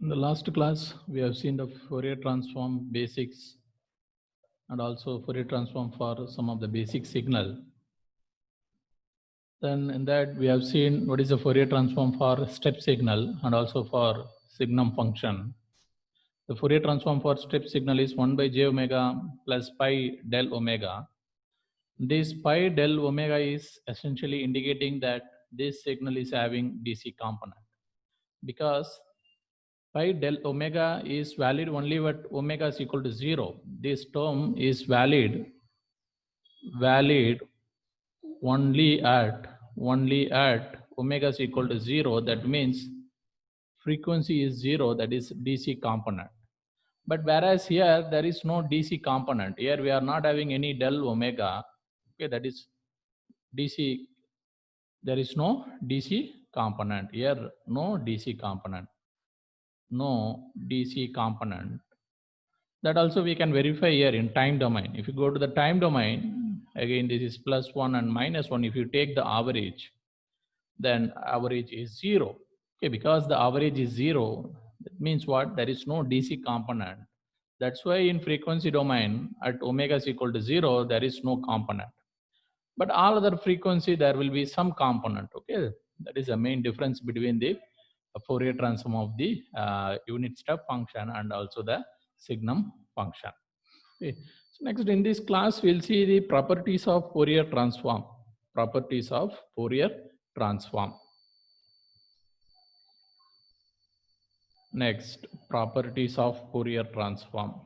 In the last class, we have seen the Fourier transform basics and also Fourier transform for some of the basic signal. Then in that, we have seen what is the Fourier transform for step signal and also for signum function. The Fourier transform for step signal is 1 by j omega plus pi del omega. This pi del omega is essentially indicating that this signal is having DC component, because pi del omega is valid only when omega is equal to 0. This term is valid only at omega is equal to 0. That means frequency is 0, that is DC component. But whereas here there is no DC component, here we are not having any del omega. Okay, that is DC. There is no DC component here, no DC component. That also we can verify here in time domain. If you go to the time domain, again this is +1 and -1. If you take the average, then average is 0. Okay, because the average is 0, that means what? There is no DC component. That's why in frequency domain at omega is equal to 0, there is no component. But all other frequency, there will be some component. Okay, that is the main difference between the Fourier transform of the unit step function and also the signum function. Okay. So next in this class, we'll see the properties of Fourier transform. Properties of Fourier transform. Next, properties of Fourier transform.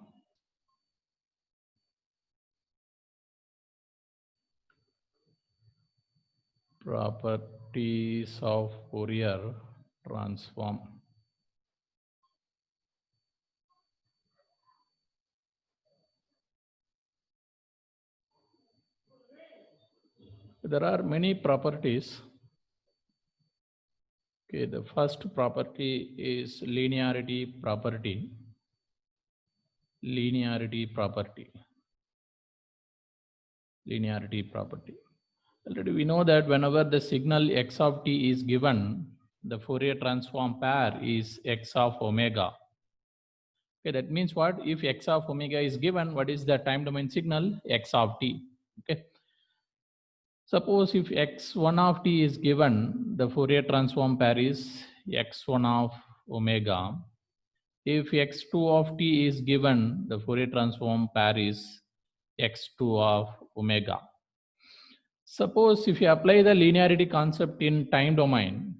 Properties of Fourier transform. There are many properties. Okay, the first property is linearity property. Linearity property. Already we know that whenever the signal x of t is given, the Fourier transform pair is x of omega. Okay, that means what? If x of omega is given, what is the time domain signal? X of t. Okay. Suppose if x1 of t is given, the Fourier transform pair is x1 of omega. If x2 of t is given, the Fourier transform pair is x2 of omega. Suppose if you apply the linearity concept in time domain,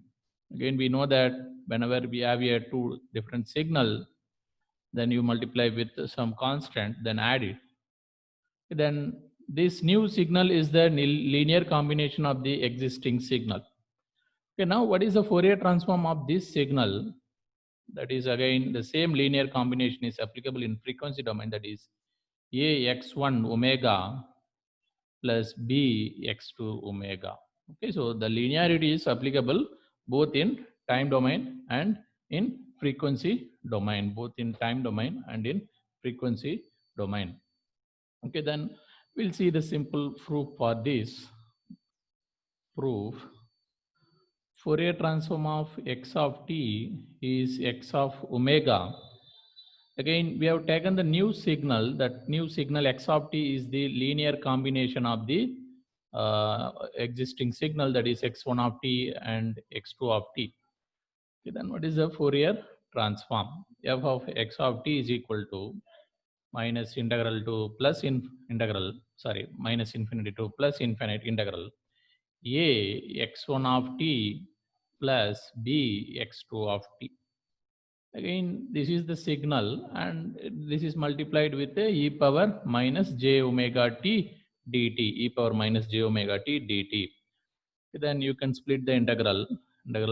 again we know that whenever we have here two different signal, then you multiply with some constant, then add it. Then this new signal is the linear combination of the existing signal. Okay, now what is the Fourier transform of this signal? That is again the same linear combination is applicable in frequency domain, that is ax1 omega plus bx2 omega. Okay, so the linearity is applicable both in time domain and in frequency domain, both in time domain and in frequency domain. Okay, then we'll see the simple proof for this. Proof: Fourier transform of x of t is x of omega. Again, we have taken the new signal. That new signal x of t is the linear combination of the existing signal, that is x1 of t and x2 of t. Okay, then what is the Fourier transform? F of x of t is equal to minus integral to plus minus infinity to plus infinite integral a x1 of t plus b x2 of t. Again, this is the signal and this is multiplied with the e power minus j omega t dt, e power minus j omega t dt. Then you can split the integral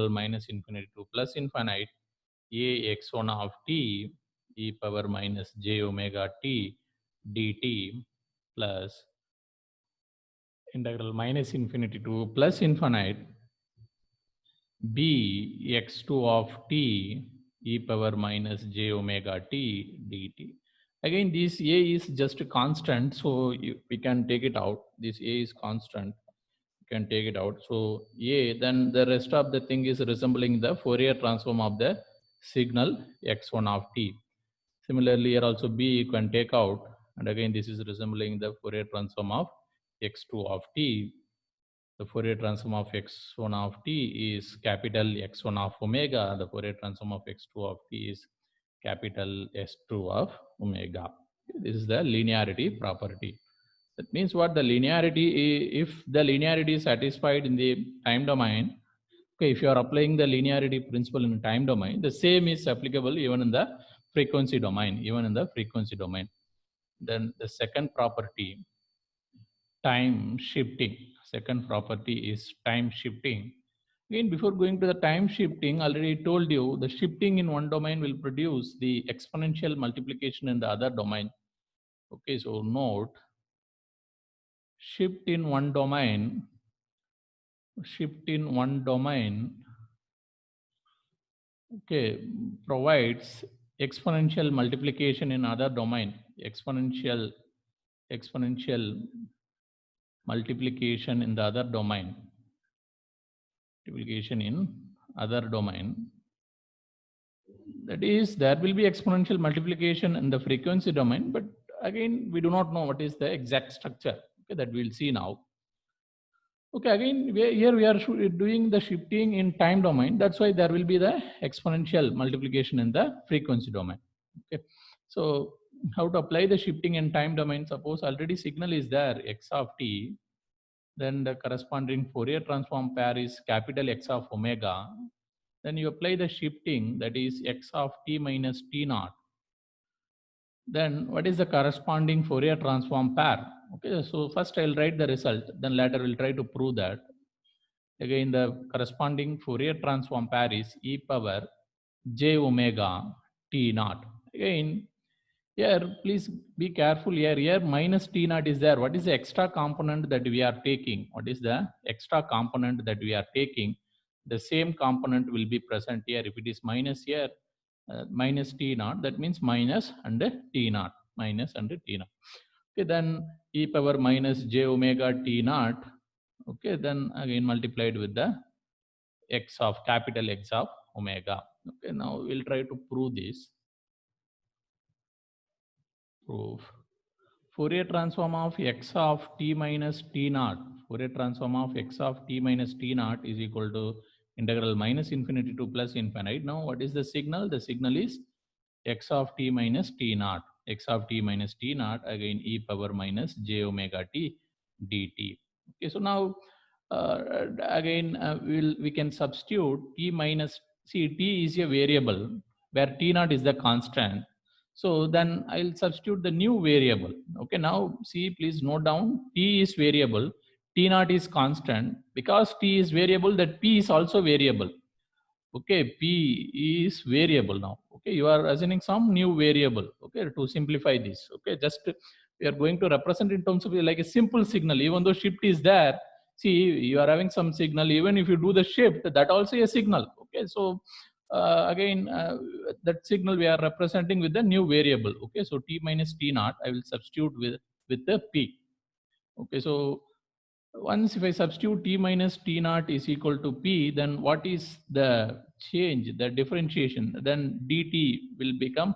minus infinity to plus infinite a x1 of t e power minus j omega t dt plus integral minus infinity to plus infinite b x2 of t e power minus j omega t dt. Again, this a is just a constant, so we can take it out. This a is constant, you can take it out. So a, then the rest of the thing is resembling the Fourier transform of the signal x1 of t. Similarly, here also b you can take out, and again this is resembling the Fourier transform of x2 of t. The Fourier transform of x1 of t is capital X1 of omega. The Fourier transform of x2 of t is capital S2 of omega. This is the linearity property. That means what? The linearity, if the linearity is satisfied in the time domain, okay, if you are applying the linearity principle in the time domain, the same is applicable even in the frequency domain, Then the second property, time shifting. Second property is time shifting. Again, before going to the time shifting, already told you the shifting in one domain will produce the exponential multiplication in the other domain. Okay, so note, shift in one domain okay, provides exponential multiplication in other domain. Exponential multiplication in the other domain. Multiplication in other domain. That is, there will be exponential multiplication in the frequency domain, but again, we do not know what is the exact structure. Okay, that we'll see now. Okay, again, here we are doing the shifting in time domain. That's why there will be the exponential multiplication in the frequency domain. Okay, so how to apply the shifting in time domain? Suppose already signal is there, x of t, then the corresponding Fourier transform pair is capital X of omega. Then you apply the shifting, that is x of t minus t naught. Then what is the corresponding Fourier transform pair? Okay, so first I'll write the result, then later we'll try to prove that. Again, the corresponding Fourier transform pair is e power j omega t naught. Again, here please be careful here. Here minus t naught is there. What is the extra component that we are taking? What is the extra component that we are taking? The same component will be present here. If it is minus here, minus t naught, that means minus and t naught, minus and t naught. Okay, then e power minus j omega t naught. Okay, then again multiplied with the x of capital X of omega. Okay, now we'll try to prove this. Proof. Fourier transform of x of t minus t naught. Fourier transform of x of t minus t naught is equal to integral minus infinity to plus infinite. Now, what is the signal? The signal is x of t minus t naught. X of t minus t naught, again e power minus j omega t dt. Okay, so now again we can substitute t minus, see t is a variable where t naught is the constant. So then I'll substitute the new variable. Okay, now see, please note down, t is variable, t naught is constant. Because t is variable, that p is also variable. Okay, p is variable now. Okay, you are assuming some new variable. Okay, to simplify this. Okay, just we are going to represent in terms of like a simple signal. Even though shift is there, see, you are having some signal. Even if you do the shift, that also a signal. Okay, so again, that signal we are representing with the new variable. Okay, so t minus t naught, I will substitute with the p. Okay, so once if I substitute t minus t naught is equal to p, then what is the change, the differentiation? Then dt will become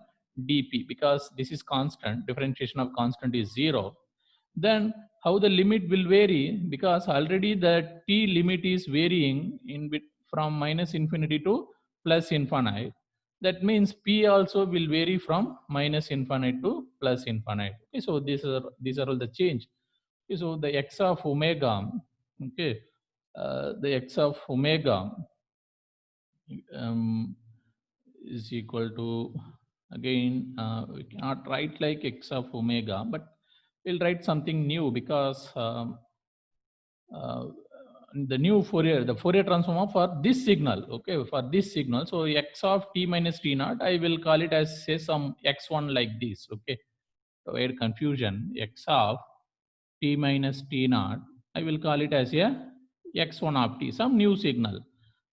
dp, because this is constant, differentiation of constant is 0. Then how the limit will vary, because already the t limit is varying in from minus infinity to plus infinite. That means p also will vary from minus infinite to plus infinite. Okay, so these are all the change. Okay, so the x of omega, okay, the x of omega is equal to, again, we cannot write like x of omega, but we'll write something new, because the new the Fourier transform for this signal, okay, for this signal. So x of t minus t naught, I will call it as, say, some x1 like this. Okay, to avoid confusion, x of t minus t naught, I will call it as a x1 of t, some new signal.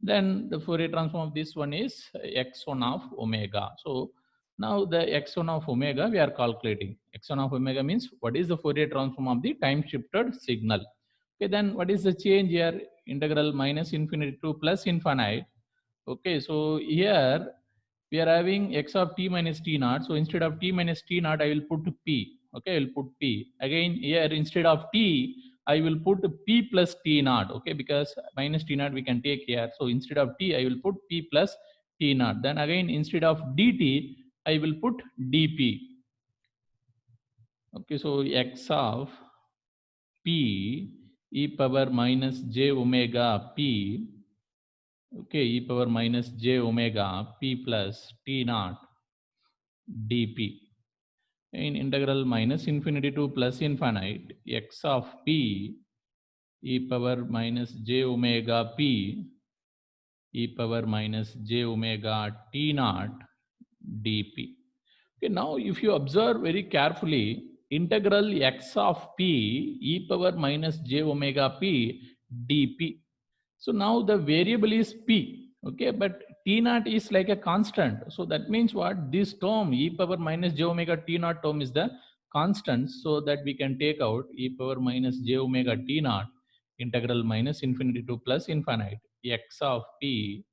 Then the Fourier transform of this one is x1 of omega. So now the x1 of omega we are calculating. X1 of omega means what is the Fourier transform of the time shifted signal. Okay, then what is the change here? Integral minus infinity to plus infinite. Okay, so here we are having x of t minus t naught. So instead of t minus t naught, I will put p. Okay, I will put p. Again here, instead of t, I will put p plus t naught. Okay, because minus t naught we can take here. So instead of t, I will put p plus t naught. Then again, instead of dt, I will put dp. Okay, so x of p e power minus j omega p. Okay, e power minus j omega p plus t naught dp. In integral minus infinity to plus infinite, x of p e power minus j omega p e power minus j omega t naught dp. Okay, now if you observe very carefully, integral x of p e power minus j omega p dp. So now the variable is p, okay, but t naught is like a constant. So that means what? This term e power minus j omega t naught term is the constant, so that we can take out e power minus j omega t naught integral minus infinity to plus infinite x of p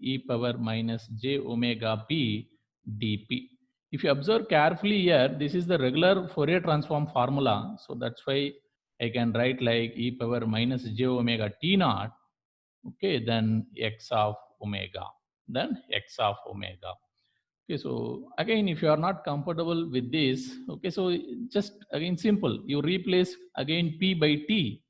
e power minus j omega p dp. If you observe carefully here, this is the regular Fourier transform formula. So that's why I can write like e power minus j omega t naught. Okay, then x of omega. Then x of omega. Okay, so again, if you are not comfortable with this, okay, so just again simple. You replace again p by t.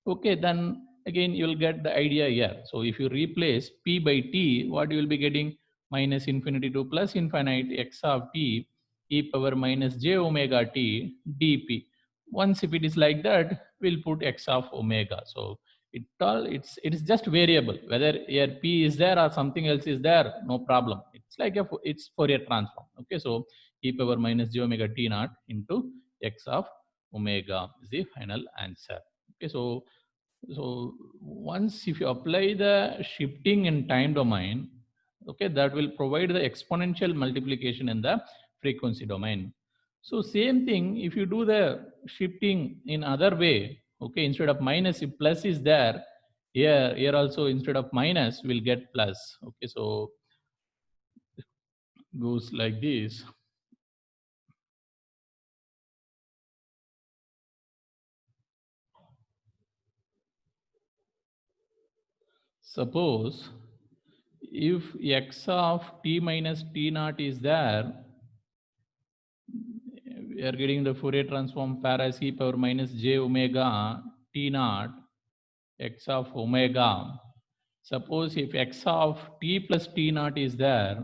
Okay, then again you'll get the idea here. So if you replace p by t, what you will be getting? Minus infinity to plus infinite x of t e power minus j omega t dp. Once if it is like that, we'll put x of omega. So it is just variable. Whether here p is there or something else is there, no problem. It's like it's Fourier transform. Okay, so e power minus j omega t naught into x of omega is the final answer. Okay, so once if you apply the shifting in time domain, okay, that will provide the exponential multiplication in the frequency domain. So same thing, if you do the shifting in other way, okay, instead of minus, if plus is there, here also instead of minus we'll get plus. Okay, so goes like this. Suppose if x of t minus t naught is there, we are getting the Fourier transform pair as e power minus j omega t naught x of omega. Suppose if x of t plus t naught is there,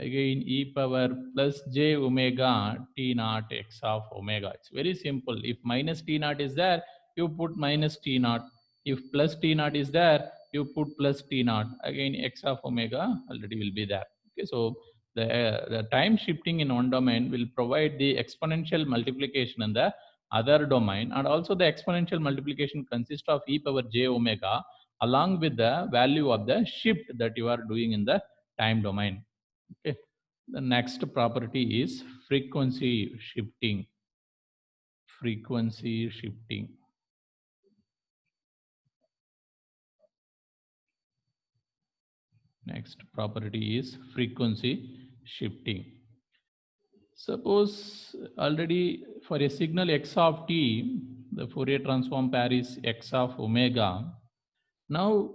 again e power plus j omega t naught x of omega. It's very simple. If minus t naught is there, you put minus t naught. If plus t naught is there, you put plus t naught. Again x of omega already will be there. Okay, so the time shifting in one domain will provide the exponential multiplication in the other domain, and also the exponential multiplication consists of e power j omega along with the value of the shift that you are doing in the time domain. Okay. The next property is frequency shifting. Frequency shifting. Next property is frequency shifting. Suppose already for a signal x of t, the Fourier transform pair is x of omega. Now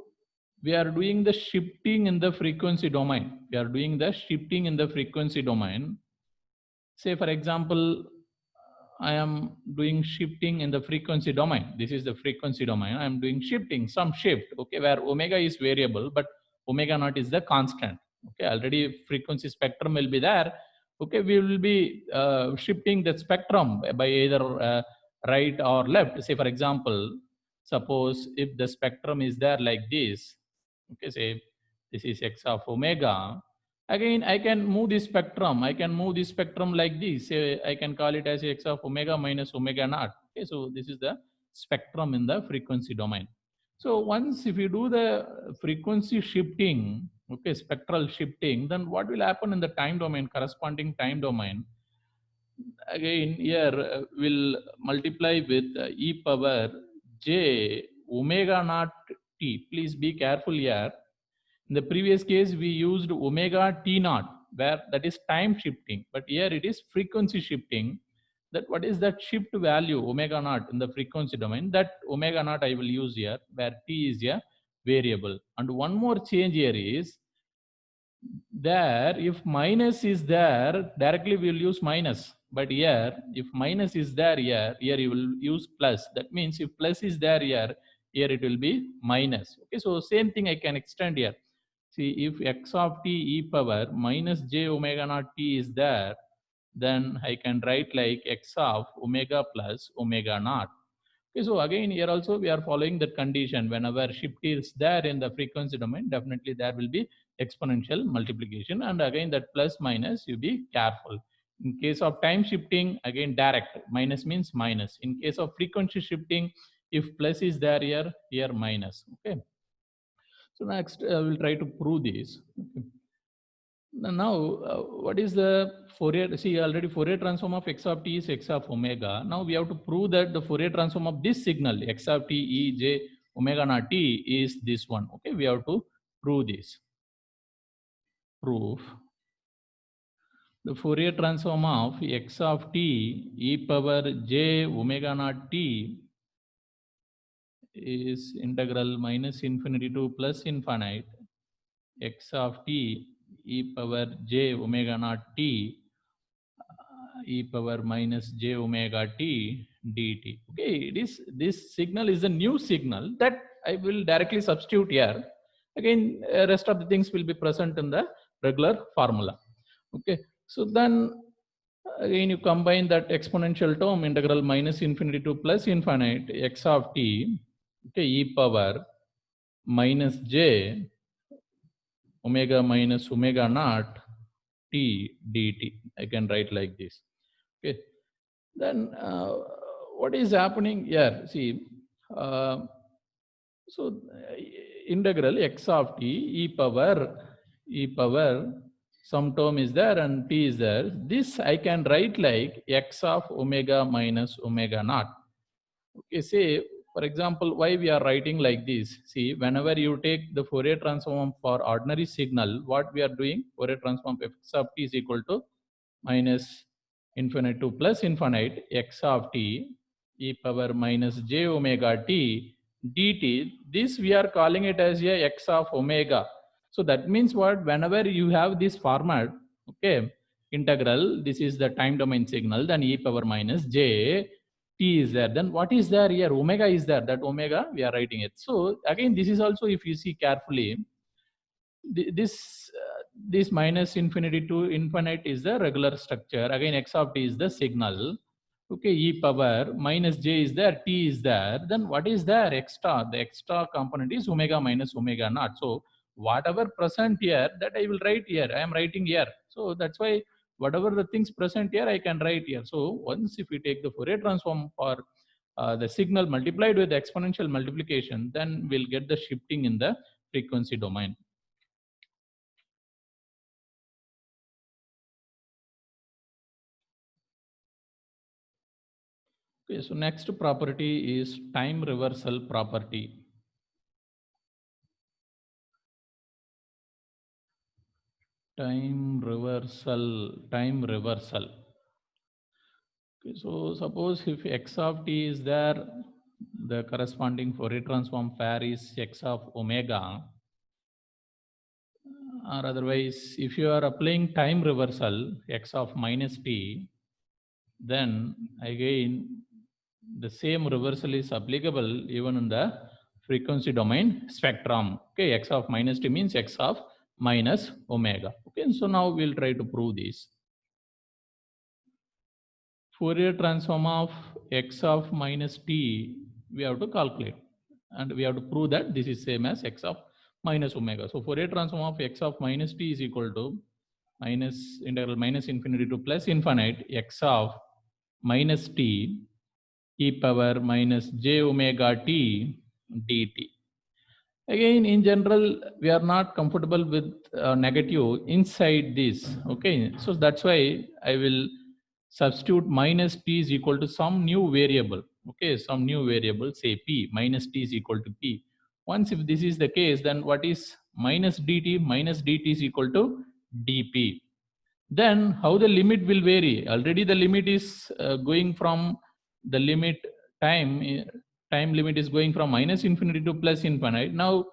we are doing the shifting in the frequency domain. We are doing the shifting in the frequency domain. Say for example, I am doing shifting in the frequency domain. This is the frequency domain. I am doing shifting, some shift, okay, where omega is variable, but omega naught is the constant. Okay, already frequency spectrum will be there. Okay, we will be shifting the spectrum by either right or left. Say for example, suppose if the spectrum is there like this, okay, say this is x of omega. Again, I can move this spectrum. I can move this spectrum like this. Say I can call it as x of omega minus omega naught. Okay, so this is the spectrum in the frequency domain. So once if you do the frequency shifting, okay, spectral shifting, then what will happen in the time domain, corresponding time domain? Again, here will multiply with e power j omega naught t. Please be careful here. In the previous case, we used omega t naught, where that is time shifting, but here it is frequency shifting. That what is that shift value omega naught in the frequency domain? That omega naught I will use here, where t is a variable. And one more change here is there, if minus is there, directly we will use minus. But here, if minus is there here you will use plus. That means if plus is there here it will be minus. Okay, so same thing I can extend here. See, if x of t e power minus j omega naught t is there, then I can write like x of omega plus omega naught. Okay, so again here also we are following that condition. Whenever shift is there in the frequency domain, definitely there will be exponential multiplication, and again that plus minus you be careful. In case of time shifting, again direct, minus means minus. In case of frequency shifting, if plus is there here minus. Okay, so next I will try to prove this. Okay. Now, what is the Fourier? See, already Fourier transform of x of t is x of omega. Now we have to prove that the Fourier transform of this signal x of t e j omega naught t is this one. Okay, we have to prove this. Proof: the Fourier transform of x of t e power j omega naught t is integral minus infinity to plus infinite x of t e power j omega naught t e power minus j omega t dt. Okay, this signal is a new signal that I will directly substitute here. Again, rest of the things will be present in the regular formula. Okay, so then again you combine that exponential term integral minus infinity to plus infinite x of t, okay, e power minus j omega minus omega naught t dt. I can write like this. Okay, then what is happening here? See, so integral x of t e power some term is there and t is there. This I can write like x of omega minus omega naught. Okay, say for example, why we are writing like this? See, whenever you take the Fourier transform for ordinary signal, what we are doing? Fourier transform f x of t is equal to minus infinite to plus infinite x of t e power minus j omega t dt. This we are calling it as a x of omega. So that means what? Whenever you have this format, okay, integral, this is the time domain signal, then e power minus j t is there. Then what is there here? Omega is there. That omega we are writing it. So again, this is also, if you see carefully, this minus infinity to infinite is the regular structure. Again, x of t is the signal. Okay, e power minus j is there, t is there. Then what is there? Extra. The extra component is omega minus omega naught. So whatever present here, that I will write here. I am writing here. So that's why whatever the things present here, I can write here. So once if we take the Fourier transform for the signal multiplied with the exponential multiplication, then we'll get the shifting in the frequency domain. Okay, so next property is time reversal property. Time reversal. Okay, so suppose if x of t is there, the corresponding Fourier transform pair is x of omega. Or otherwise, if you are applying time reversal x of minus t, then again the same reversal is applicable even in the frequency domain spectrum. Okay, x of minus t means x of minus omega. Okay, and so now we'll try to prove this. Fourier transform of x of minus t we have to calculate, and we have to prove that this is same as x of minus omega. So Fourier transform of x of minus t is equal to minus integral minus infinity to plus infinite x of minus t e power minus j omega t dt. Again, in general, we are not comfortable with negative inside this. Okay, so that's why I will substitute minus t is equal to some new variable. Okay, some new variable, say p, minus t is equal to p. Once if this is the case, then what is minus dt? Minus dt is equal to dp. Then how the limit will vary? Already the limit is going from the limit time limit is going from minus infinity to plus infinite. Now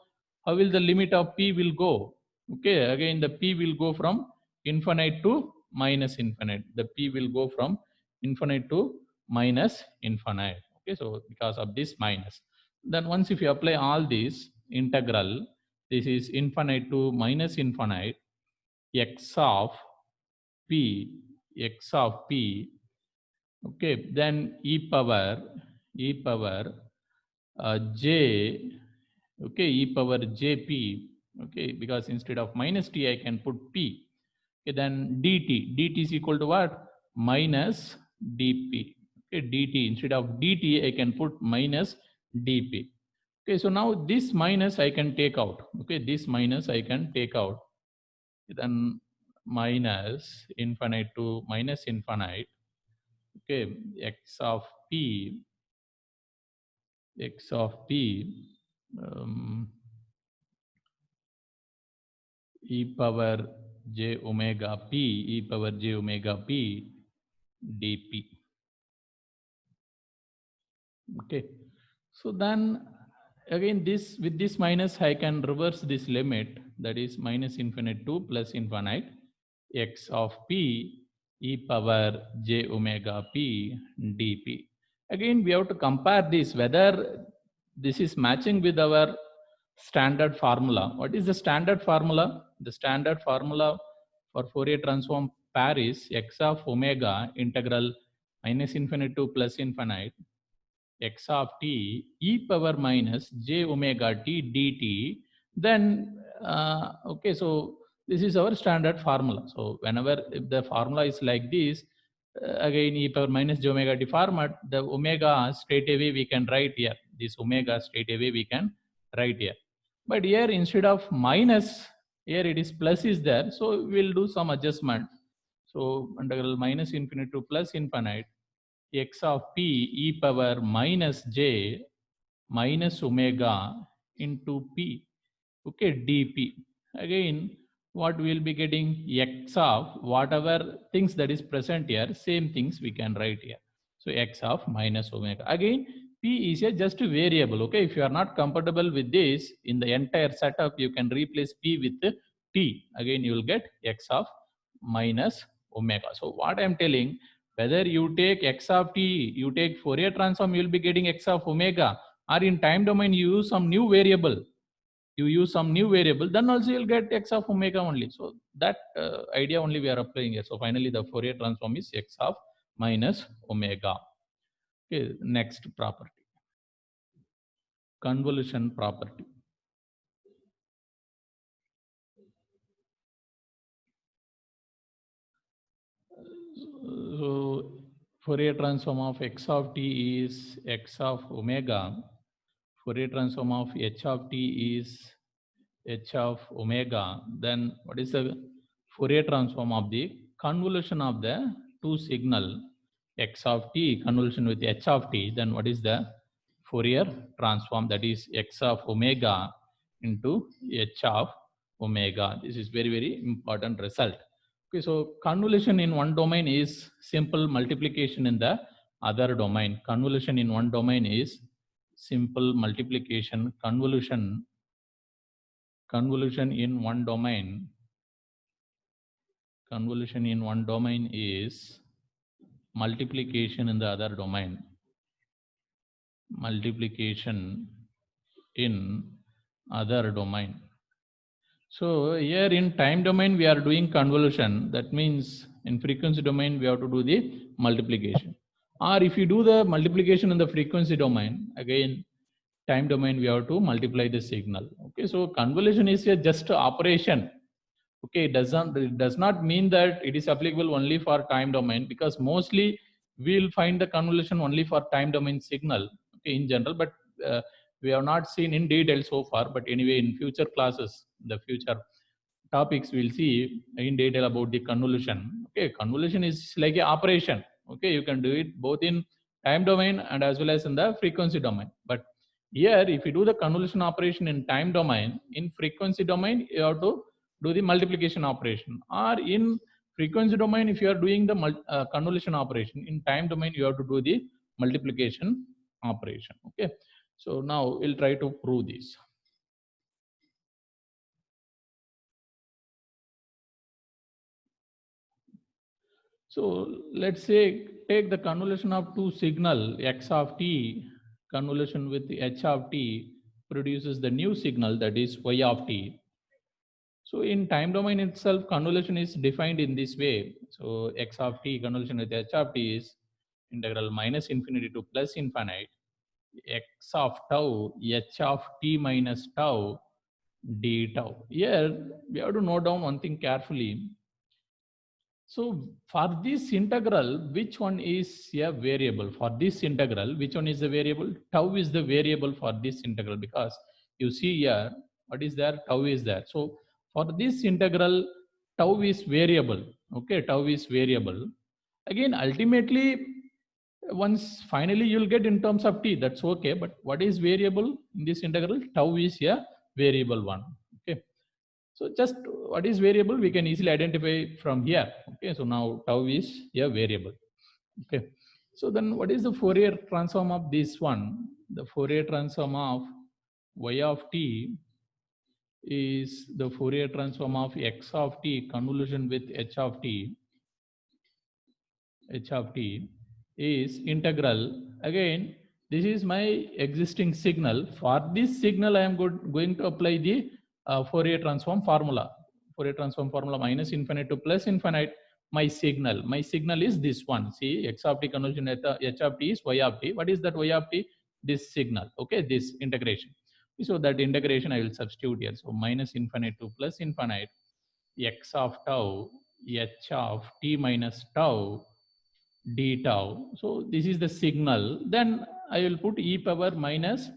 how will the limit of p will go? Okay, again the p will go from infinite to minus infinite. The p will go from infinite to minus infinite. Okay, so because of this minus, then once if you apply all these integral, this is infinite to minus infinite x of p, x of p, okay, then e power j, okay, e power jp, okay, because instead of minus t I can put p. Okay, then dt is equal to what? Minus dp. Okay, dt, instead of dt I can put minus dp. Okay, so now this minus I can take out. Okay, this minus I can take out. Then minus infinite to minus infinite. Okay, x of p, um, e power j omega p, e power j omega p dp. Okay, so then again this, with this minus I can reverse this limit, that is minus infinite to plus infinite x of p e power j omega p dp. Again we have to compare this whether this is matching with our standard formula. What is the standard formula? The standard formula for Fourier transform pair is x of omega integral minus infinite to plus infinite x of t e power minus j omega t dt. Then okay, so this is our standard formula. So whenever if the formula is like this, again e power minus j omega t format, the omega straight away we can write here. This omega straight away we can write here. But here instead of minus, here it is plus is there. So we'll do some adjustment. So integral minus infinite to plus infinite x of p e power minus j minus omega into p, okay, dp. Again what we will be getting, x of whatever things that is present here, same things we can write here. So x of minus omega. Again p is a just a variable. Okay, if you are not comfortable with this, in the entire setup you can replace p with t. Again you will get x of minus omega. So what I am telling, whether you take x of t, you take Fourier transform, you will be getting x of omega, or in time domain you use some new variable, then also you'll get x of omega only. So that idea only we are applying here. So finally the Fourier transform is x of minus omega. Okay, next property, convolution property. So Fourier transform of x of t is x of omega. Fourier transform of h of t is h of omega. Then what is the Fourier transform of the convolution of the two signal x of t convolution with h of t? Then what is the Fourier transform? That is x of omega into h of omega. This is very, very important result. Okay, so convolution in one domain is simple multiplication in the other domain. Convolution in one domain is simple multiplication. Convolution in one domain is multiplication in the other domain. Multiplication in other domain. So here in time domain we are doing convolution. That means in frequency domain we have to do the multiplication. Or if you do the multiplication in the frequency domain, again time domain we have to multiply the signal. Okay, so convolution is a just operation. Okay, it does not mean that it is applicable only for time domain, because mostly we will find the convolution only for time domain signal, okay, in general. But we have not seen in detail so far. But anyway, in future classes, the future topics, we'll see in detail about the convolution. Okay, convolution is like an operation. Okay, you can do it both in time domain and as well as in the frequency domain. But Here, if you do the convolution operation in time domain, in frequency domain, you have to do the multiplication operation. Or in frequency domain, if you are doing the convolution operation, in time domain, you have to do the multiplication operation. Okay. So now we'll try to prove this. So let's say take the convolution of two signal x of t, convolution with h of t produces the new signal, that is y of t. So in time domain itself, convolution is defined in this way. So x of t convolution with h of t is integral minus infinity to plus infinite x of tau h of t minus tau d tau. Here we have to note down one thing carefully. So for this integral, which one is a variable? For this integral, which one is the variable? Tau is the variable for this integral, because you see here, what is there? Tau is there. So for this integral, tau is variable. Okay, tau is variable. Again, ultimately, once finally you'll get in terms of t, that's okay. But what is variable in this integral? Tau is a variable one. Okay. So just what is variable, we can easily identify from here. Okay, so now tau is a variable. Okay, so then what is the Fourier transform of this one? The Fourier transform of y of t is the Fourier transform of x of t convolution with h of t. H of t is integral. Again, this is my existing signal. For this signal, I am going to apply the Fourier transform formula. Fourier transform formula minus infinite to plus infinite. My signal is this one. See, x of t convolution at h of t is y of t. What is that y of t? This signal. Okay, this integration. So that integration I will substitute here. So minus infinite to plus infinite x of tau h of t minus tau d tau. So this is the signal. Then I will put e power minus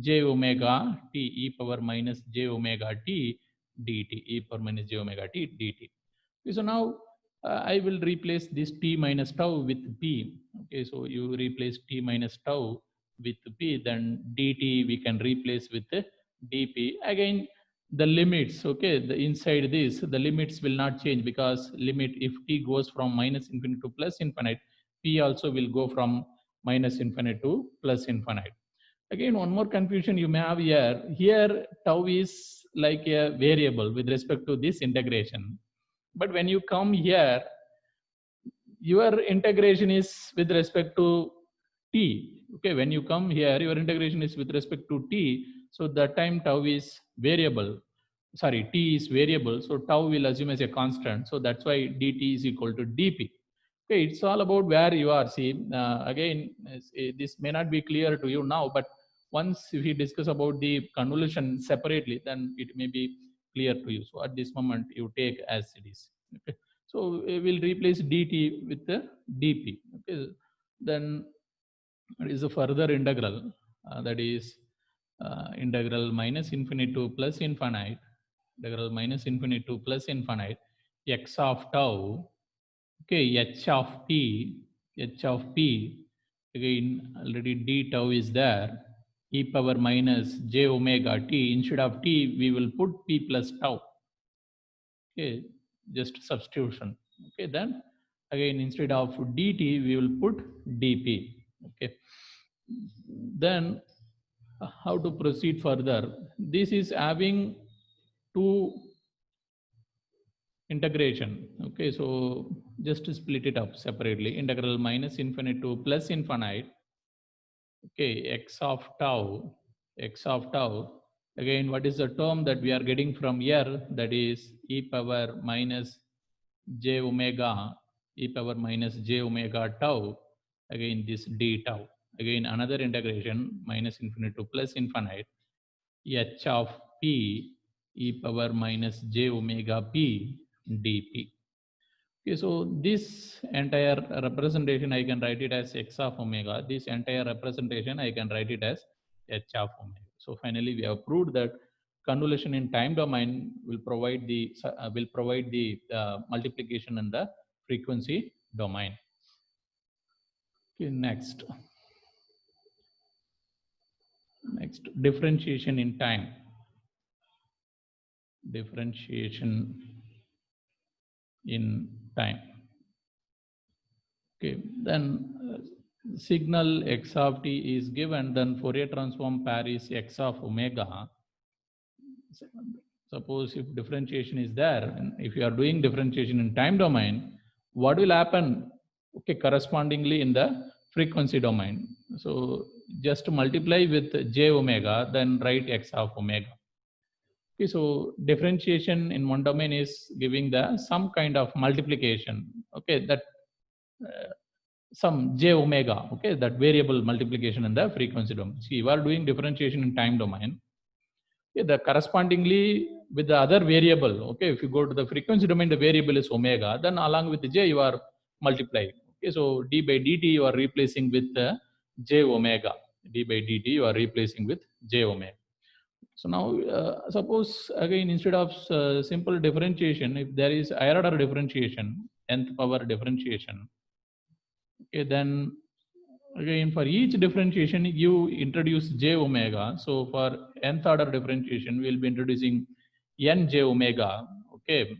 j omega t, e power minus j omega t dt, e power minus j omega t dt. Okay, so now I will replace this t minus tau with p. Okay, so you replace t minus tau with p, then dt we can replace with dp. Again, the limits, okay, the inside this, the limits will not change, because limit, if t goes from minus infinite to plus infinite, p also will go from minus infinite to plus infinite. Again, one more confusion you may have here. Here, tau is like a variable with respect to this integration. But when you come here, your integration is with respect to t. Okay, when you come here, your integration is with respect to t. So that time tau is variable. Sorry, t is variable. So tau will assume as a constant. So that's why dt is equal to dp. Okay, it's all about where you are. See, again, this may not be clear to you now, but once if we discuss about the convolution separately, then it may be clear to you. So at this moment, you take as it is. Okay. So we will replace dt with the dp. Okay. Then it is a further integral, that is integral minus infinite to plus infinite, integral minus infinite to plus infinite, x of tau. Okay, h of t, h of p. Again, already d tau is there. E power minus j omega t. Instead of t, we will put p plus tau. Okay, just substitution. Okay, then again instead of dt we will put dp. Okay, then how to proceed further? This is having two integration. Okay, so just to split it up separately, integral minus infinite to plus infinite. Okay, x of tau, x of tau. Again, what is the term that we are getting from here? That is e power minus j omega, e power minus j omega tau. Again, this d tau. Again, another integration minus infinite to plus infinite. H of p e power minus j omega p dp. Okay, so this entire representation I can write it as x of omega. This entire representation I can write it as h of omega. So finally, we have proved that convolution in time domain will provide the multiplication in the frequency domain. Okay, next. Next, differentiation in time. Differentiation in time. Okay, then signal x of t is given, then Fourier transform pair is x of omega. Suppose if differentiation is there, and if you are doing differentiation in time domain, what will happen? Okay, correspondingly in the frequency domain. So just multiply with j omega, then write x of omega. Okay, so differentiation in one domain is giving the some kind of multiplication. Okay, that some j omega. Okay, that variable multiplication in the frequency domain. See, you are doing differentiation in time domain. Okay, the correspondingly with the other variable. Okay, if you go to the frequency domain, the variable is omega. Then along with the j, you are multiplying. Okay, so d by dt you are replacing with j omega. D by dt you are replacing with j omega. So now, suppose again instead of simple differentiation, if there is higher order differentiation, nth power differentiation, okay, then again for each differentiation you introduce j omega. So for nth order differentiation, we will be introducing n j omega. Okay,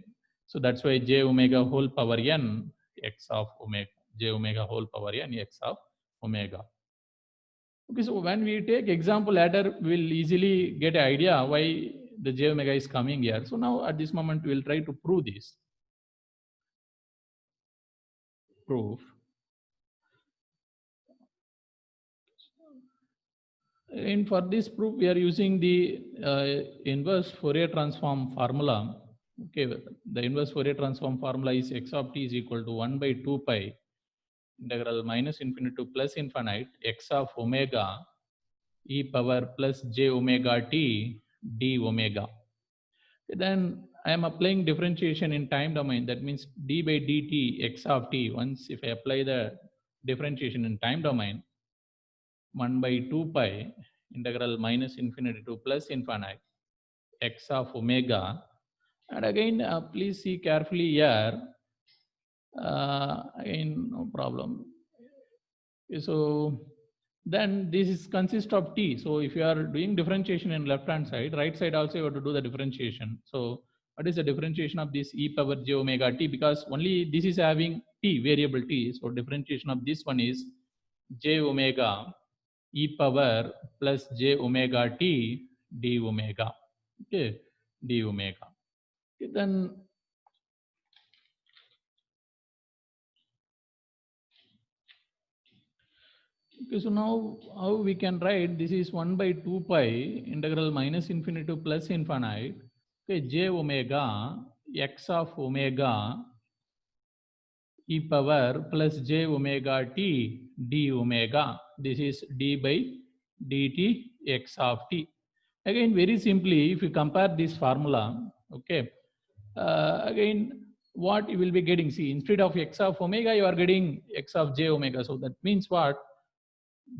so that's why j omega whole power n x of omega, j omega whole power n x of omega. Okay, so when we take example later, we'll easily get an idea why the j omega is coming here. So now at this moment, we'll try to prove this. Proof. And for this proof, we are using the inverse Fourier transform formula. Okay, the inverse Fourier transform formula is x of t is equal to 1 by 2 pi integral minus infinity to plus infinite x of omega e power plus j omega t d omega. Then I am applying differentiation in time domain. That means d by dt x of t. Once if I apply the differentiation in time domain, 1 by 2 pi integral minus infinity to plus infinite x of omega. And again, please see carefully here. Again, no problem. So then this is consist of t. So if you are doing differentiation in left hand side, right side also you have to do the differentiation. So what is the differentiation of this e power j omega t? Because only this is having t, variable t. So differentiation of this one is j omega e power plus j omega t d omega. Okay, d omega. Okay, then okay, so now how we can write this is 1 by 2 pi integral minus infinity to plus infinite. Okay, j omega x of omega e power plus j omega t d omega. This is d by dt x of t. Again, very simply, if you compare this formula, okay, again, what you will be getting, see, instead of x of omega, you are getting x of j omega. So that means what?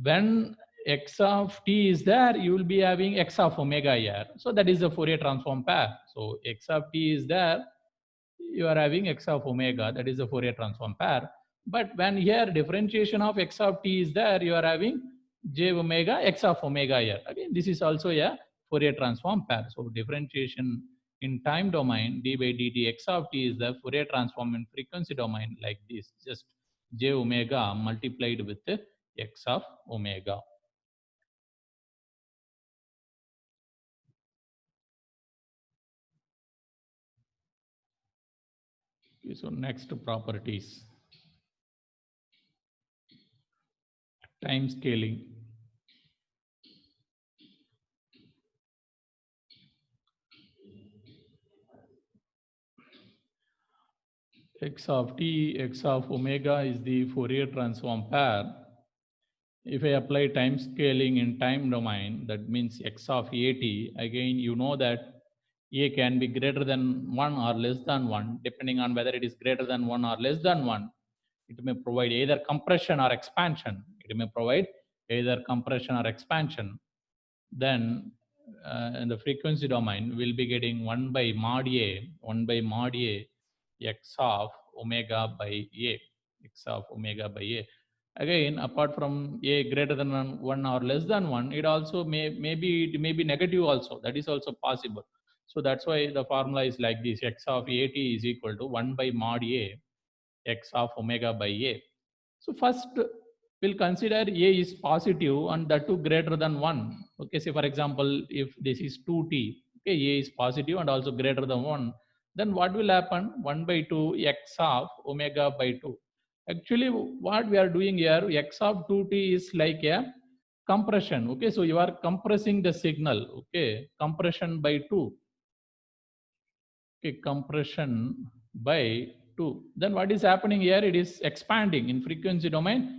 When x of t is there, you will be having x of omega here. So that is the Fourier transform pair. So x of t is there, you are having x of omega, that is the Fourier transform pair. But when here differentiation of x of t is there, you are having j omega x of omega here. Again, this is also a Fourier transform pair. So differentiation in time domain d by dt x of t is the Fourier transform in frequency domain like this, just j omega multiplied with x of omega. Okay, so next properties, time scaling. X of t, x of omega is the Fourier transform pair. If I apply time scaling in time domain, that means x of at, again, you know that a can be greater than 1 or less than 1, depending on whether it is greater than 1 or less than 1. It may provide either compression or expansion. It may provide either compression or expansion. Then in the frequency domain, we'll be getting 1 by mod a, 1 by mod a, x of omega by a, x of omega by a. Again, apart from a greater than 1 or less than 1, it also may be negative also. That is also possible. So that's why the formula is like this: x of at is equal to 1 by mod a x of omega by a. So first we'll consider a is positive and that too greater than 1. Okay, say for example, if this is 2t, okay, a is positive and also greater than 1, then what will happen? 1 by 2 x of omega by 2. Actually, what we are doing here, x of 2t is like a compression. Okay, so you are compressing the signal. Okay, compression by 2. Okay, compression by 2. Then what is happening here? It is expanding in frequency domain.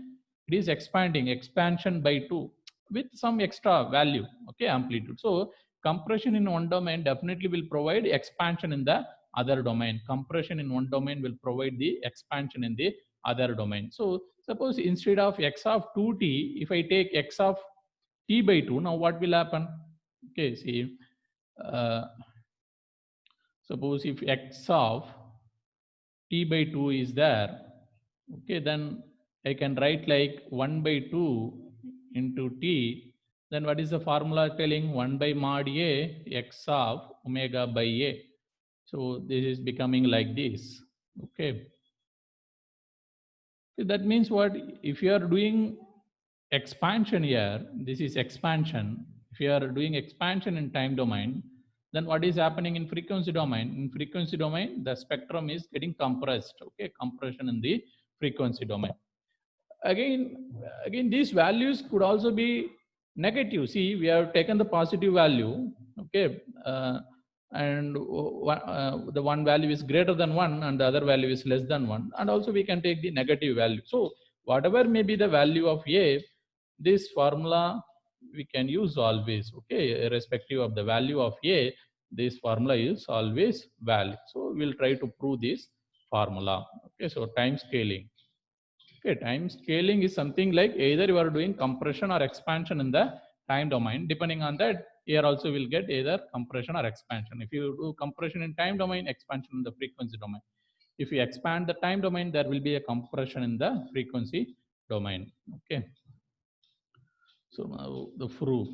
It is expanding, expansion by 2 with some extra value, okay, amplitude. So compression in one domain definitely will provide expansion in the other domain. Compression in one domain will provide the expansion in the other domain. So suppose instead of x of 2t, if I take x of t by 2, now what will happen? Okay, see, uh, suppose if x of t by 2 is there, okay, then I can write like 1 by 2 into t. Then what is the formula telling? 1 by mod a x of omega by a. So this is becoming like this. Okay, so that means what? If you are doing expansion here, this is expansion. If you are doing expansion in time domain, then what is happening in frequency domain? In frequency domain, the spectrum is getting compressed. Okay, compression in the frequency domain. Again, these values could also be negative. See, we have taken the positive value. Okay, and the one value is greater than 1 and the other value is less than 1, and also we can take the negative value. So whatever may be the value of a, this formula we can use always. Okay, irrespective of the value of a, this formula is always valid. So we'll try to prove this formula. Okay, so time scaling. Okay, time scaling is something like either you are doing compression or expansion in the time domain. Depending on that, here also will get either compression or expansion. If you do compression in time domain, expansion in the frequency domain. If you expand the time domain, there will be a compression in the frequency domain. Okay. So now the proof.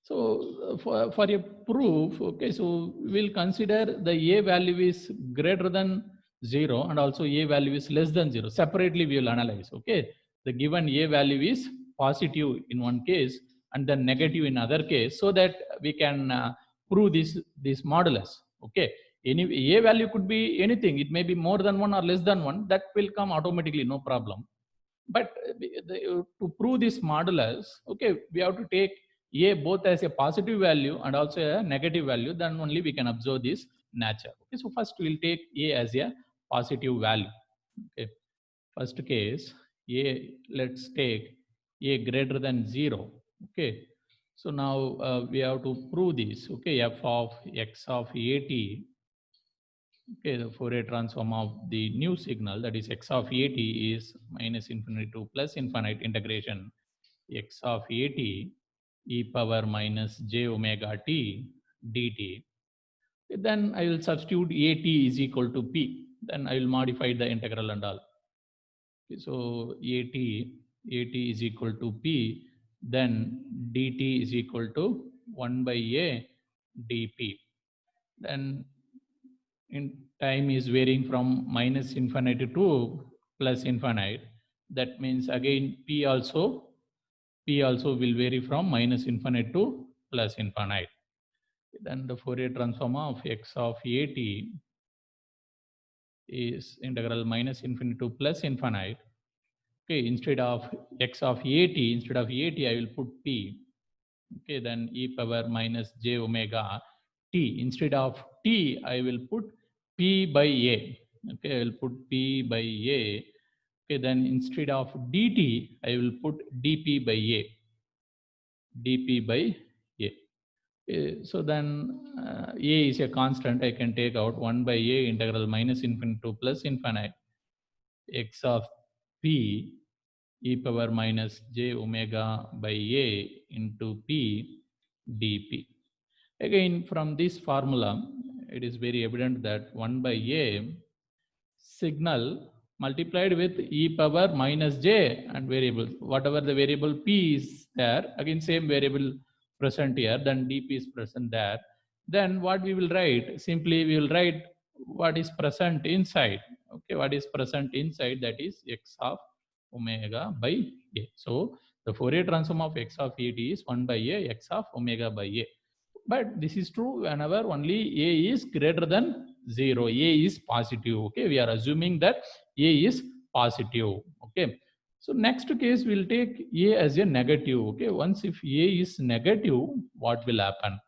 For a proof, okay, so we'll consider the a value is greater than 0 and also a value is less than 0. Separately, we will analyze. Okay, the given a value is positive in one case and then negative in other case, so that we can prove this modulus. Okay, any a value could be anything. It may be more than 1 or less than 1. That will come automatically, no problem. But to prove this modulus, okay, we have to take a both as a positive value and also a negative value. Then only we can observe this nature. Okay, so first we'll take a as a positive value. Okay, first case a, let's take a greater than 0. Okay, so now we have to prove this. Okay, f of x of at. Okay, the Fourier transform of the new signal, that is x of at, is minus infinity to plus infinite integration x of at e power minus j omega t dt. Then I will substitute at is equal to p. Then I will modify the integral and all. Okay, so at is equal to p. Then dt is equal to 1 by a dp. Then in time is varying from minus infinity to plus infinite. That means again p also will vary from minus infinite to plus infinite. Then the Fourier transform of x of at is integral minus infinity to plus infinite. Okay, instead of x of at, I will put t. Okay, then e power minus j omega t. Instead of t, I will put p by a. Okay, I will put p by a. Okay, then instead of dt, I will put dp by a. dp by a. Okay, so then a is a constant. I can take out 1 by a integral minus infinity to plus infinite x of p e power minus j omega by a into p dp. Again, from this formula, it is very evident that 1 by a signal multiplied with e power minus j and variables. Whatever the variable p is there, again same variable present here, then dp is present there. Then what we will write? Simply we will write what is present inside. Okay, what is present inside, that is x of omega by a. So the Fourier transform of x of et is 1 by a x of omega by a. But this is true whenever only a is greater than 0, a is positive. Okay, we are assuming that a is positive. Okay, so next case we'll take a as a negative. Okay, once if a is negative, what will happen?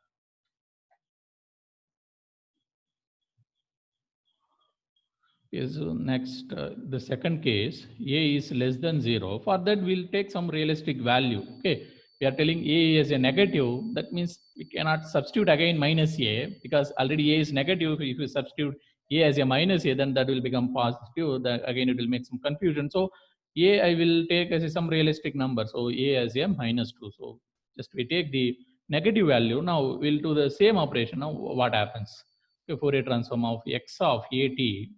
Okay, so next the second case, a is less than 0. For that we'll take some realistic value. Okay, we are telling a is a negative, that means we cannot substitute again minus a, because already a is negative. If you substitute a as a minus a, then that will become positive. That again it will make some confusion. So a I will take as some realistic number, so a as a minus 2. So just we take the negative value. Now we'll do the same operation. Now what happens? Okay, Fourier transform of x of at.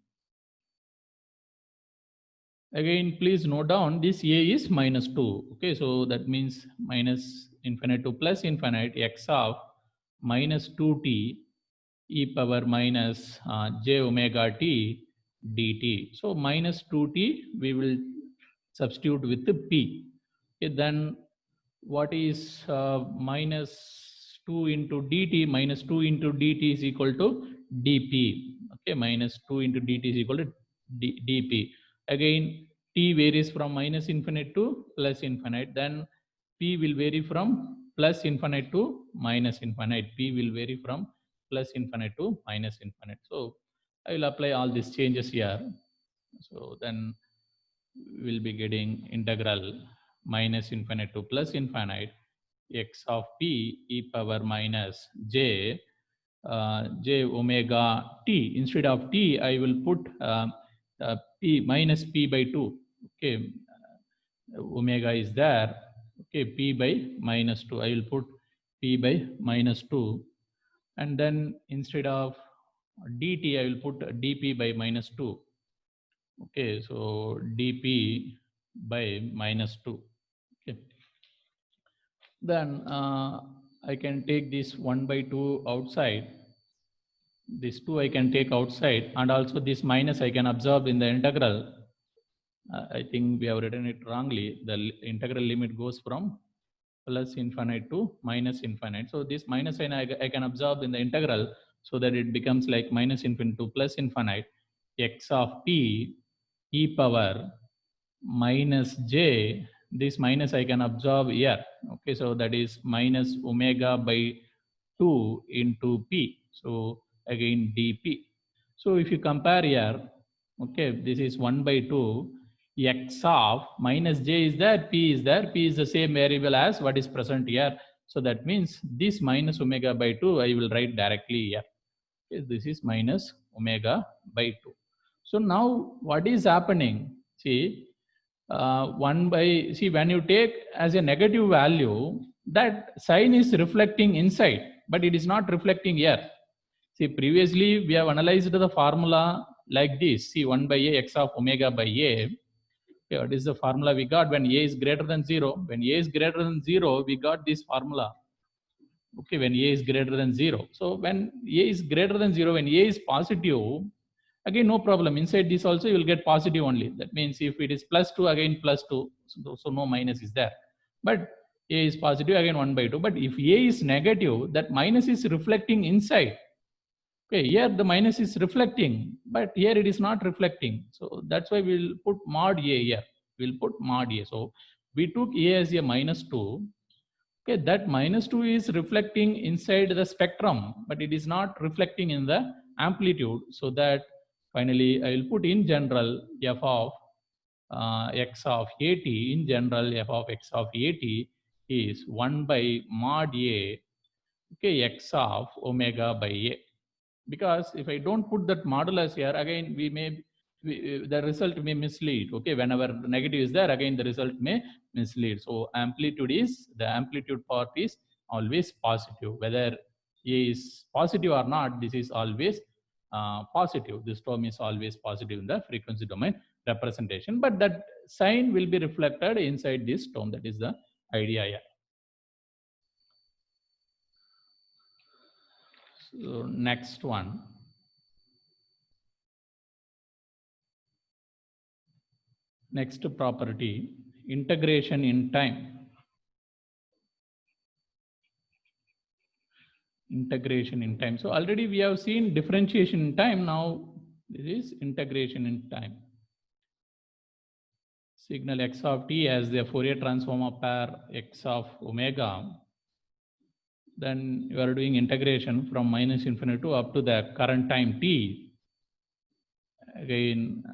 Again, please note down this a is minus 2. Okay, so that means minus infinite to plus infinite x of minus 2t e power minus j omega t dt. So minus 2t we will substitute with the p. Okay, then what is minus 2 into dt? Minus 2 into dt is equal to dp. Okay, minus 2 into dt is equal to dp. Again, t varies from minus infinite to plus infinite. Then p will vary from plus infinite to minus infinite. P will vary from plus infinite to minus infinite. So I will apply all these changes here. So then we'll be getting integral minus infinite to plus infinite x of p e power minus j j omega t. Instead of t, I will put p minus p by 2. Okay, omega is there. Okay, p by minus 2. I will put p by minus 2, and then instead of dt, I will put dp by minus 2. Okay, so dp by minus 2. Okay, then I can take this 1 by 2 outside. This 2 I can take outside, and also this minus I can absorb in the integral. I think we have written it wrongly. The integral limit goes from plus infinite to minus infinite. So this minus sign I can absorb in the integral, so that it becomes like minus infinite to plus infinite x of t e power minus j. This minus I can absorb here. Okay, so that is minus omega by 2 into p. So again dp. So if you compare here, okay, this is 1 by 2 x of minus j is there, p is there. P is the same variable as what is present here. So that means this minus omega by 2 I will write directly here. Okay, this is minus omega by 2. So now what is happening? See, 1 by, see, when you take as a negative value, that sign is reflecting inside, but it is not reflecting here. See, previously we have analyzed the formula like this. See, 1 by a x of omega by a. Okay, what is the formula we got when a is greater than 0? When a is greater than 0, we got this formula. Okay, when a is greater than 0. So when a is greater than 0, when a is positive, again no problem. Inside this also you will get positive only. That means if it is plus 2, again plus 2. So no minus is there. But a is positive, again 1 by 2. But if a is negative, that minus is reflecting inside. Okay, here the minus is reflecting, but here it is not reflecting. So that's why we'll put mod a here. We'll put mod a. So we took a as a minus 2. Okay, that minus 2 is reflecting inside the spectrum, but it is not reflecting in the amplitude. So that finally I will put in general f of x of at. In general, f of x of at is 1 by mod a, okay, x of omega by a. Because if I don't put that modulus here, again the result may mislead. Okay, whenever the negative is there, again the result may mislead. So the amplitude part is always positive. Whether a is positive or not, this is always positive. This term is always positive in the frequency domain. representation, but that sign will be reflected inside this term. That is the idea here. So next one. Next property, integration in time. Integration in time. So already we have seen differentiation in time. Now this is integration in time. Signal x of t as the Fourier transform of pair x of omega. Then you are doing integration from minus infinity to up to the current time t. Again,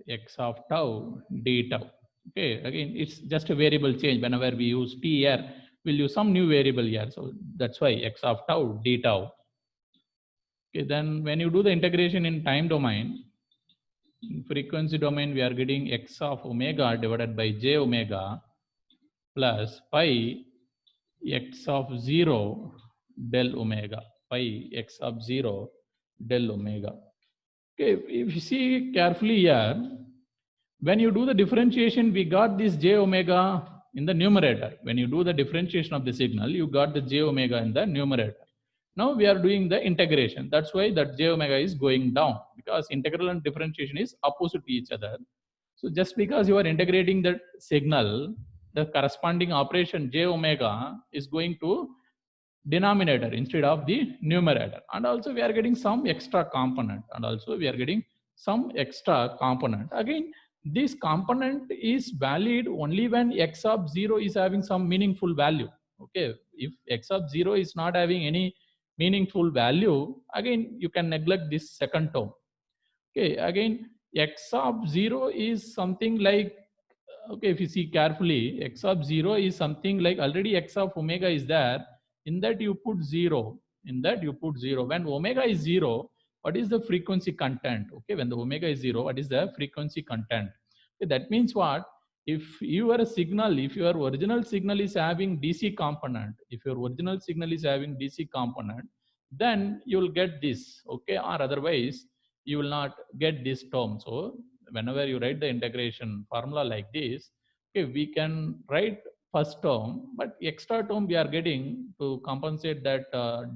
x of tau d tau. Okay, again, it's just a variable change. Whenever we use t here, we'll use some new variable here. So that's why x of tau d tau. Okay, then when you do the integration in time domain, in frequency domain, we are getting x of omega divided by j omega plus pi x of 0 del omega, pi x of 0 del omega. Okay, if you see carefully here, when you do the differentiation, we got this j omega in the numerator. When you do the differentiation of the signal, you got the j omega in the numerator. Now we are doing the integration. That's why that j omega is going down, because integral and differentiation is opposite to each other. So just because you are integrating the signal, the corresponding operation j omega is going to denominator instead of the numerator. And also we are getting some extra component. Again, this component is valid only when x of 0 is having some meaningful value. Okay, if x of 0 is not having any meaningful value, again you can neglect this second term. Okay, again x of 0 is something like, okay, if you see carefully, x of 0 is something like already x of omega is there. In that you put 0. When omega is 0, what is the frequency content? Okay, when the omega is 0, what is the frequency content? Okay, that means what? If your original signal is having DC component, then you will get this, okay, or otherwise you will not get this term. So whenever you write the integration formula like this, okay, we can write first term, but extra term we are getting to compensate that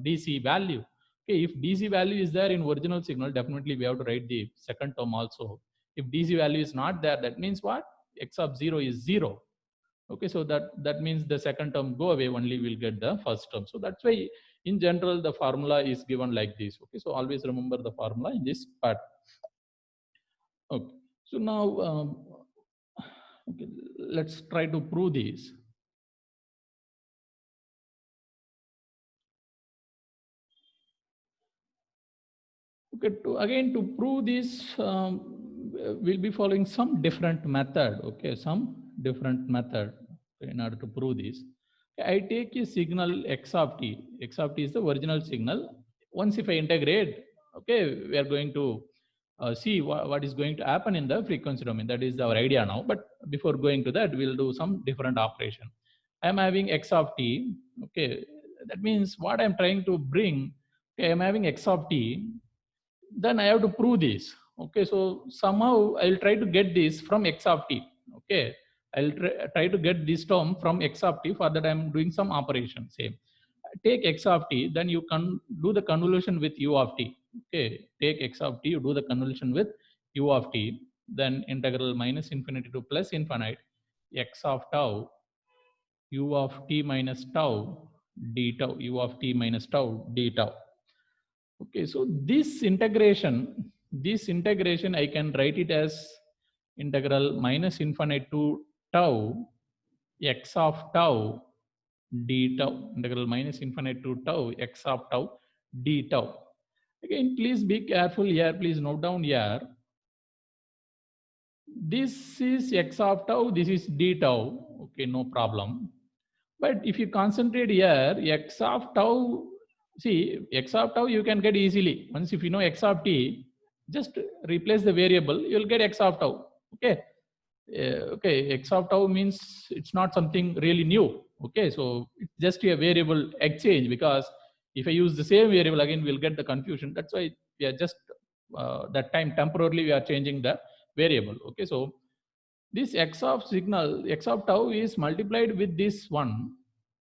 DC value. Okay, if DC value is there in original signal, definitely we have to write the second term also. If DC value is not there, that means what? X of 0 is 0. Okay, so that means the second term go away, only we'll get the first term. So that's why in general the formula is given like this. Okay, so always remember the formula in this part. Okay, so now okay, let's try to prove this. Okay, to prove this, we'll be following some different method. Okay, some different method in order to prove this. Okay, I take a signal x of t. X of t is the original signal. Once if I integrate, okay, we are going to see what is going to happen in the frequency domain. That is our idea now. But before going to that, we'll do some different operation. I am having x of t. Okay, that means what I'm trying to bring. Okay, I'm having x of t. Then I have to prove this. Okay, so somehow I'll try to get this from x of t. Okay, I'll try to get this term from x of t. For that I'm doing some operation. Same. Take x of t, then you can do the convolution with u of t. Okay, take x of t, you do the convolution with u of t, then integral minus infinity to plus infinite x of tau u of t minus tau d tau, u of t minus tau d tau. Okay, so this integration I can write it as integral minus infinite to tau x of tau d tau, integral minus infinite to tau x of tau d tau. Again, please be careful here, please note down here. This is x of tau, this is d tau. Okay, no problem. But if you concentrate here, x of tau, see, x of tau you can get easily. Once if you know x of t, just replace the variable, you'll get x of tau. Okay. Okay, x of tau means it's not something really new. Okay, so it's just a variable exchange, because if I use the same variable again, we'll get the confusion. That's why we are just that time temporarily we are changing the variable. Okay, so this x of signal, x of tau is multiplied with this one.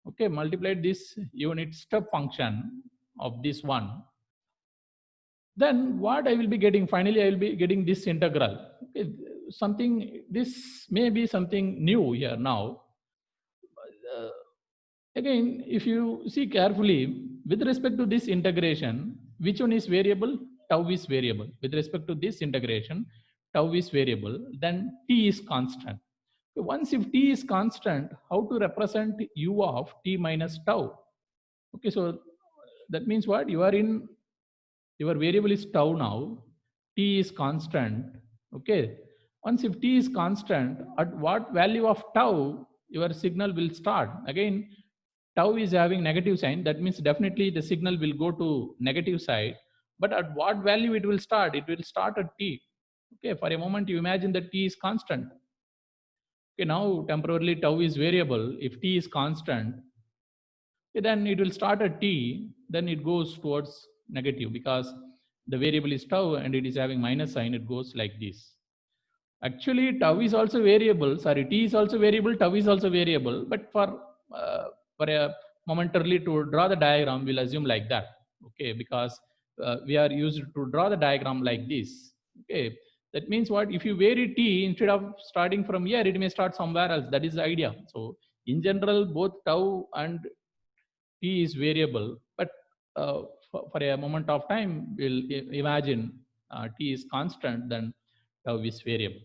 Okay, multiplied this unit step function of this one. Then what I will be getting, finally I will be getting this integral. Okay, something, this may be something new here now. Again, if you see carefully, with respect to this integration, which one is variable? Tau is variable. With respect to this integration, tau is variable, then t is constant. Once if t is constant, how to represent u of t minus tau? Okay, so that means what? You are in, your variable is tau now, t is constant. Okay, once if t is constant, at what value of tau your signal will start? Again, tau is having negative sign, that means definitely the signal will go to negative side. But at what value it will start? It will start at t. Okay, for a moment you imagine that t is constant. Okay, now temporarily tau is variable. If t is constant, okay, then it will start at t, then it goes towards negative because the variable is tau and it is having minus sign, it goes like this. Actually, tau is also variable, sorry, t is also variable, tau is also variable, but for a momentarily to draw the diagram, we'll assume like that. Okay, because we are used to draw the diagram like this. Okay, that means what? If you vary t, instead of starting from here, it may start somewhere else. That is the idea. So in general, both tau and t is variable, but for a moment of time, we'll imagine t is constant, then tau is variable.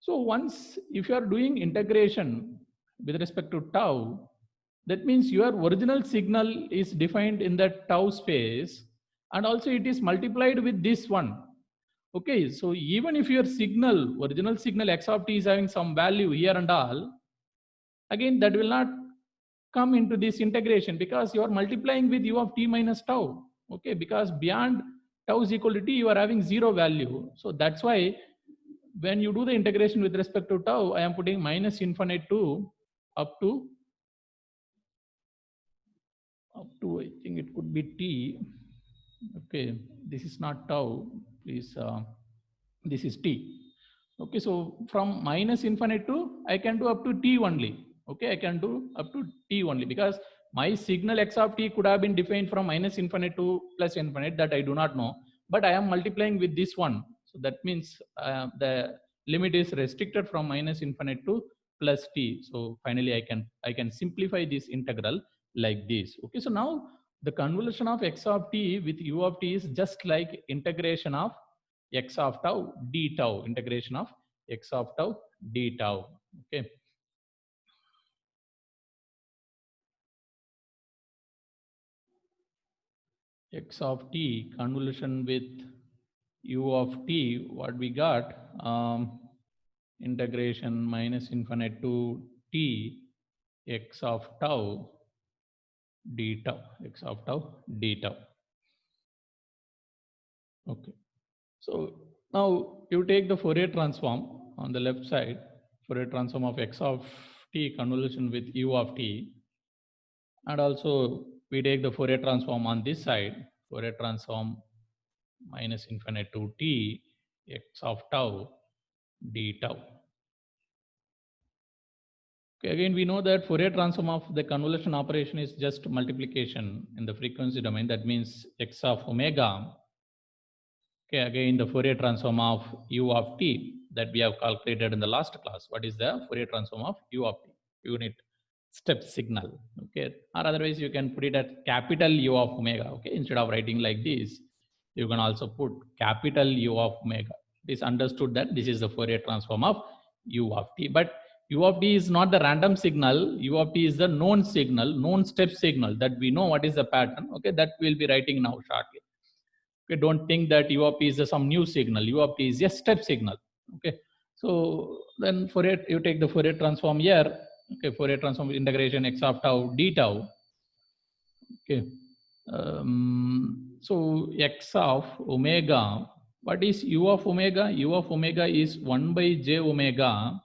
So once if you are doing integration with respect to tau, that means your original signal is defined in that tau space, and also it is multiplied with this one. Okay, so even if your signal, original signal x of t is having some value here and all, again that will not come into this integration because you are multiplying with u of t minus tau. Okay, because beyond tau is equal to t, you are having zero value. So that's why when you do the integration with respect to tau, I am putting minus infinite to up to I think it could be t. Okay, this is not tau, please, this is t. Okay, so from minus infinite to, I can do up to t only. Okay, I can do up to t only because my signal x of t could have been defined from minus infinite to plus infinite, that I do not know, but I am multiplying with this one. So that means the limit is restricted from minus infinite to plus t. So finally I can simplify this integral like this. Okay, so now the convolution of x of t with u of t is just like integration of x of tau d tau, integration of x of tau d tau. Okay, x of t convolution with u of t, what we got, integration minus infinite to t x of tau d tau, x of tau d tau. Okay, so now you take the Fourier transform on the left side, Fourier transform of x of t convolution with u of t, and also we take the Fourier transform on this side, Fourier transform minus infinite to t x of tau d tau. Okay, again we know that Fourier transform of the convolution operation is just multiplication in the frequency domain. That means x of omega. Okay, again the Fourier transform of u of t that we have calculated in the last class. What is the Fourier transform of u of t? Unit step signal. Okay, or otherwise you can put it at capital U of omega. Okay, instead of writing like this, you can also put capital U of omega. It is understood that this is the Fourier transform of u of t. But u of t is not the random signal. U of t is the known signal, known step signal that we know what is the pattern. Okay, that we'll be writing now shortly. Okay, don't think that u of t is some new signal. U of t is a step signal. Okay, so then Fourier, you take the Fourier transform here. Okay, Fourier transform integration x of tau d tau. Okay, so x of omega. What is u of omega? U of omega is 1 by j omega.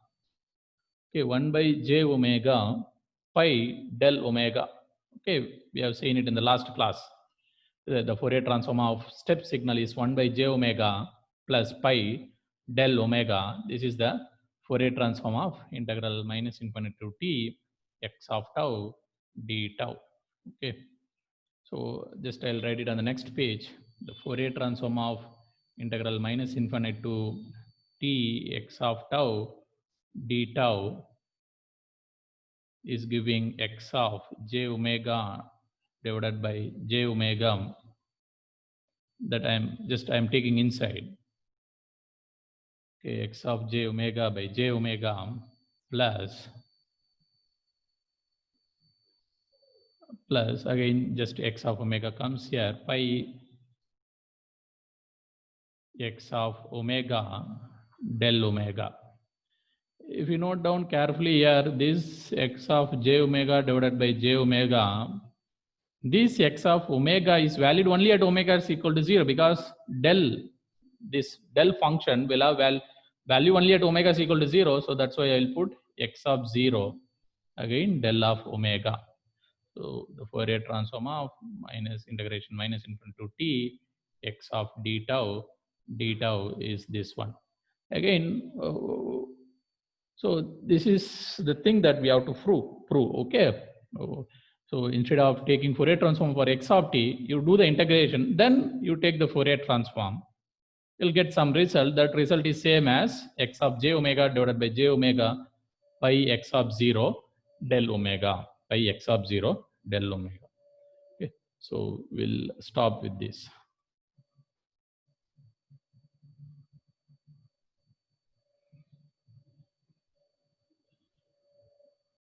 Okay, 1 by j omega pi del omega. Okay, we have seen it in the last class. The Fourier transform of step signal is 1 by j omega plus pi del omega. This is the Fourier transform of integral minus infinity to t x of tau d tau. Okay. So just I'll write it on the next page. The Fourier transform of integral minus infinite to t x of tau d tau is giving x of j omega divided by j omega, that I'm taking inside. Okay, x of j omega by j omega plus again just x of omega comes here, pi x of omega del omega. If you note down carefully here, this x of j omega divided by j omega, this x of omega is valid only at omega is equal to 0, because this del function will have value only at omega is equal to 0. So that's why I will put x of 0, again del of omega. So the Fourier transform of integration minus infinity to t x of d tau is this one. Again, so this is the thing that we have to prove. Okay. So instead of taking Fourier transform for x of t, you do the integration, then you take the Fourier transform. You'll get some result. That result is same as x of j omega divided by j omega pi x of 0 del omega, pi x of 0 del omega. Okay. So we'll stop with this.